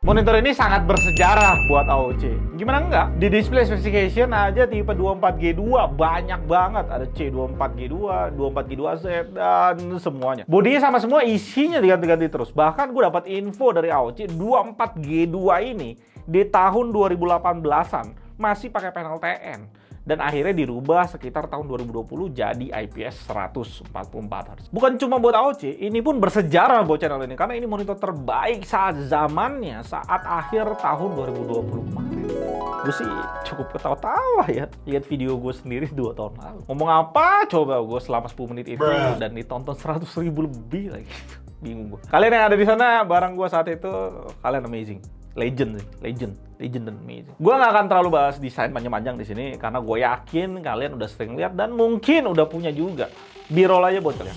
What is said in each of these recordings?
Monitor ini sangat bersejarah buat AOC. Gimana enggak? Di display specification aja tipe 24G2 banyak banget. Ada C24G2, 24G2Z, dan semuanya. Bodinya sama semua, isinya diganti-ganti terus. Bahkan gue dapat info dari AOC, 24G2 ini di tahun 2018-an masih pakai panel TN. Dan akhirnya dirubah sekitar tahun 2020 jadi IPS 144 Hz. Bukan cuma buat AOC, ini pun bersejarah buat channel ini. Karena ini monitor terbaik saat zamannya, saat akhir tahun 2020 kemarin. Gue sih cukup ketawa-tawa ya, lihat video gue sendiri 2 tahun lalu. Ngomong apa coba gue selama 10 menit itu, dan ditonton 100.000 lebih lagi. Bingung gue. Kalian yang ada di sana bareng gue saat itu, kalian amazing. Legend dan amazing. Gue nggak akan terlalu bahas desain panjang-panjang di sini karena gue yakin kalian udah sering lihat dan mungkin udah punya juga. B-roll aja buat kalian.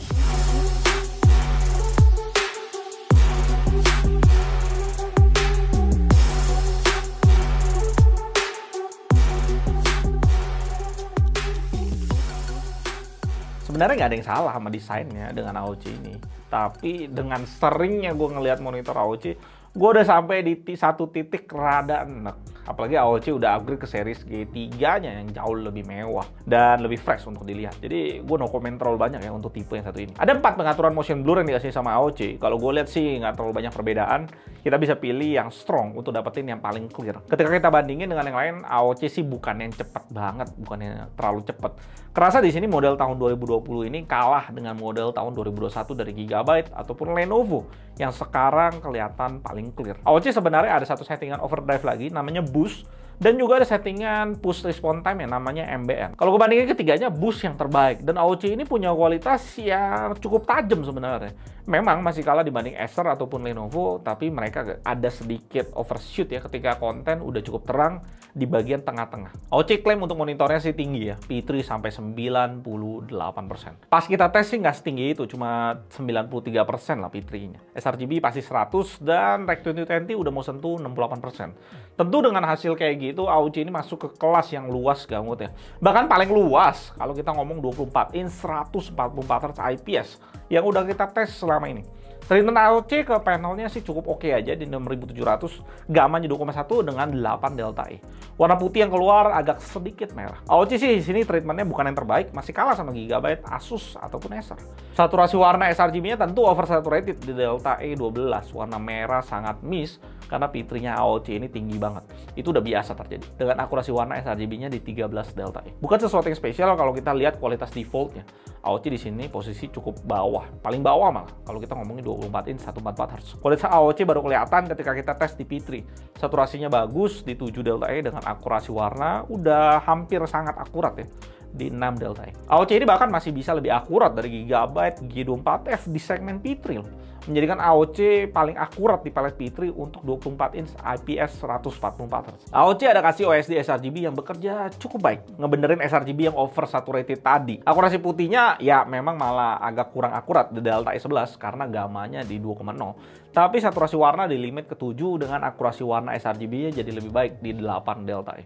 Sebenarnya nggak ada yang salah sama desainnya dengan AOC ini. Tapi dengan seringnya gue ngelihat monitor AOC, gue udah sampai di satu titik rada enek. Apalagi AOC udah upgrade ke series G3-nya yang jauh lebih mewah dan lebih fresh untuk dilihat. Jadi gue no comment terlalu banyak ya untuk tipe yang satu ini. Ada 4 pengaturan motion blur yang dikasih sama AOC. Kalau gue lihat sih nggak terlalu banyak perbedaan. Kita bisa pilih yang strong untuk dapetin yang paling clear. Ketika kita bandingin dengan yang lain, AOC sih bukan yang cepet banget, bukan yang terlalu cepet. Kerasa di sini model tahun 2020 ini kalah dengan model tahun 2021 dari Gigabyte ataupun Lenovo yang sekarang kelihatan paling clear. AOC sebenarnya ada satu settingan overdrive lagi namanya boost, dan juga ada settingan push response time yang namanya MBN. Kalau gue bandingin ketiganya, boost yang terbaik, dan AOC ini punya kualitas yang cukup tajam sebenarnya. Memang masih kalah dibanding Acer ataupun Lenovo, tapi mereka ada sedikit overshoot ya ketika konten udah cukup terang di bagian tengah-tengah. AOC klaim untuk monitornya sih tinggi ya, P3 sampai 98%. Pas kita tes sih nggak setinggi itu, cuma 93% lah P3-nya. sRGB pasti 100 dan Rec 2020 udah mau sentuh 68%. Tentu dengan hasil kayak gitu, AOC ini masuk ke kelas yang luas banget ya. Bahkan paling luas kalau kita ngomong 24 inch 144 Hz IPS yang udah kita tes selama ini. Treatment AOC ke panelnya sih cukup oke aja di 6700, gamanya 2,1 dengan 8 delta E. Warna putih yang keluar agak sedikit merah. AOC sih di sini treatmentnya bukan yang terbaik, masih kalah sama Gigabyte, Asus ataupun Acer. Saturasi warna sRGB-nya tentu oversaturated di delta E 12, warna merah sangat miss karena P3-nya AOC ini tinggi banget. Itu udah biasa terjadi dengan akurasi warna sRGB-nya di 13 delta E. Bukan sesuatu yang spesial kalau kita lihat kualitas defaultnya. AOC di sini posisi cukup bawah, paling bawah malah kalau kita ngomongin 24 inch 144 Hz. Kualitas AOC baru kelihatan ketika kita tes di P3. Saturasinya bagus di 7 delta E dengan akurasi warna udah hampir sangat akurat ya di 6 delta E. AOC ini bahkan masih bisa lebih akurat dari Gigabyte G24F di segmen P3 loh. Menjadikan AOC paling akurat di palet P3 untuk 24 inch IPS 144 Hz. AOC ada kasih OSD sRGB yang bekerja cukup baik, ngebenerin sRGB yang oversaturated tadi. Akurasi putihnya ya memang malah agak kurang akurat di delta E11 karena gamanya di 2,0. Tapi saturasi warna di limit ke-7 dengan akurasi warna sRGB-nya jadi lebih baik di 8 delta E.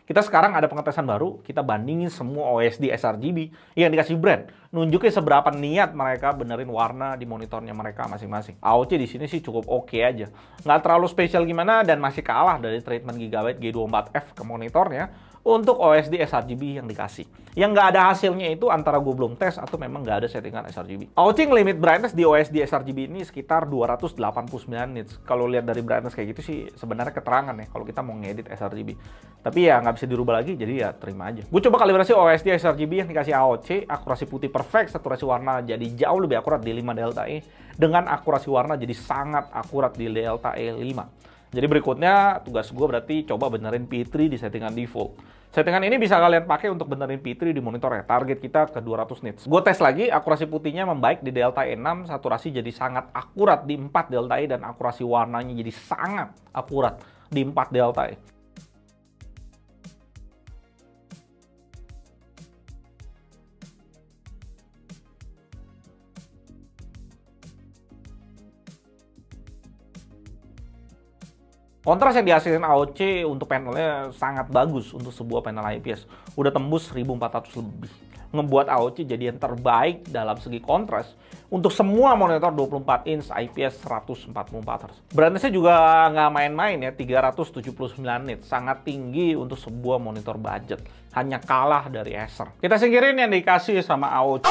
Kita sekarang ada pengetesan baru, kita bandingin semua OSD sRGB yang dikasih brand, nunjukin seberapa niat mereka benerin warna di monitornya mereka masing-masing. AOC di sini sih cukup oke aja, nggak terlalu spesial gimana dan masih kalah dari treatment Gigabyte G24F ke monitornya untuk OSD sRGB yang dikasih. Yang nggak ada hasilnya itu antara gue belum tes atau memang nggak ada settingan sRGB. AOC limit brightness di OSD sRGB ini sekitar 289 nits. Kalau lihat dari brightness kayak gitu sih sebenarnya keterangan ya kalau kita mau ngedit sRGB. Tapi ya nggak bisa dirubah lagi, jadi ya terima aja. Gue coba kalibrasi OSD sRGB yang dikasih AOC, akurasi putih perfect, saturasi warna jadi jauh lebih akurat di 5 delta E, dengan akurasi warna jadi sangat akurat di delta E5. Jadi berikutnya tugas gue berarti coba benerin P3 di settingan default. Settingan ini bisa kalian pakai untuk benerin P3 di monitornya. Target kita ke 200 nits. Gue tes lagi, akurasi putihnya membaik di delta E6, saturasi jadi sangat akurat di 4 delta E, dan akurasi warnanya jadi sangat akurat di 4 delta E. Kontras yang dihasilkan AOC untuk panelnya sangat bagus untuk sebuah panel IPS. Udah tembus 1400 lebih. ngebuat AOC jadi yang terbaik dalam segi kontras untuk semua monitor 24 inch IPS 144 Hz. Brightness-nya juga nggak main-main ya, 379 nits, sangat tinggi untuk sebuah monitor budget. Hanya kalah dari Acer. Kita singkirin yang dikasih sama AOC.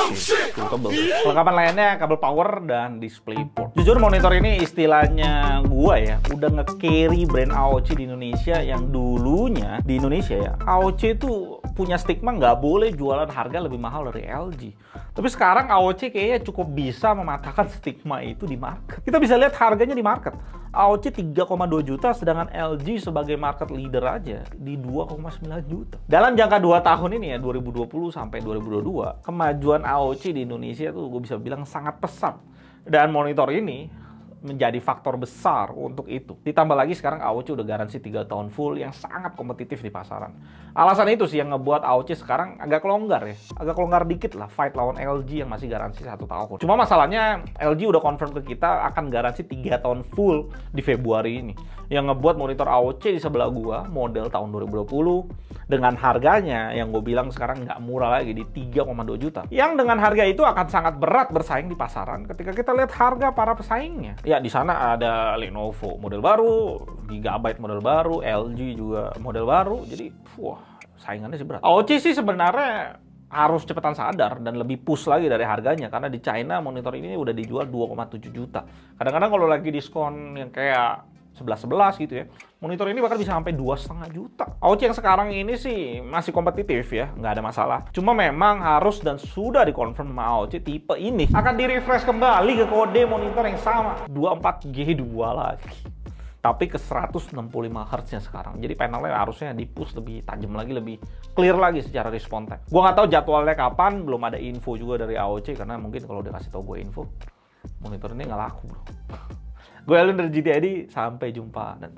Kelengkapan lainnya kabel power dan DisplayPort. Jujur monitor ini istilahnya gua ya, udah nge-carry brand AOC di Indonesia yang dulunya di Indonesia ya, AOC itu punya stigma nggak boleh jualan harga lebih mahal dari LG. Tapi sekarang AOC kayaknya cukup bisa mematahkan stigma itu di market. Kita bisa lihat harganya di market. AOC 3,2 juta, sedangkan LG sebagai market leader aja di 2,9 juta. Dalam jangka 2 tahun ini ya, 2020 sampai 2022, kemajuan AOC di Indonesia tuh gue bisa bilang sangat pesat. Dan monitor ini menjadi faktor besar untuk itu. Ditambah lagi sekarang AOC udah garansi 3 tahun full yang sangat kompetitif di pasaran. Alasan itu sih yang ngebuat AOC sekarang agak longgar ya. Agak longgar dikit lah fight lawan LG yang masih garansi 1 tahun. Cuma masalahnya LG udah confirm ke kita akan garansi 3 tahun full di Februari ini. Yang ngebuat monitor AOC di sebelah gua model tahun 2020 dengan harganya yang gue bilang sekarang nggak murah lagi di 3,2 juta. Yang dengan harga itu akan sangat berat bersaing di pasaran ketika kita lihat harga para pesaingnya. Ya di sana ada Lenovo model baru, Gigabyte model baru, LG juga model baru. Jadi wah, saingannya sih berat. AOC sih sebenarnya harus cepetan sadar dan lebih push lagi dari harganya, karena di China monitor ini udah dijual 2,7 juta. Kadang-kadang kalau lagi diskon yang kayak 11-11 gitu ya, monitor ini bahkan bisa sampai 2,5 juta. AOC yang sekarang ini sih masih kompetitif ya, nggak ada masalah. Cuma memang harus dan sudah dikonfirm sama AOC tipe ini akan di-refresh kembali ke kode monitor yang sama, 24G2 lagi. Tapi ke 165 Hz-nya sekarang. Jadi panelnya harusnya di-push lebih tajam lagi, lebih clear lagi secara respon time. Gua nggak tahu jadwalnya kapan, belum ada info juga dari AOC, karena mungkin kalau dia kasih tau gue info, monitor ini nggak laku bro. Gue Alun dari GTID, sampai jumpa dan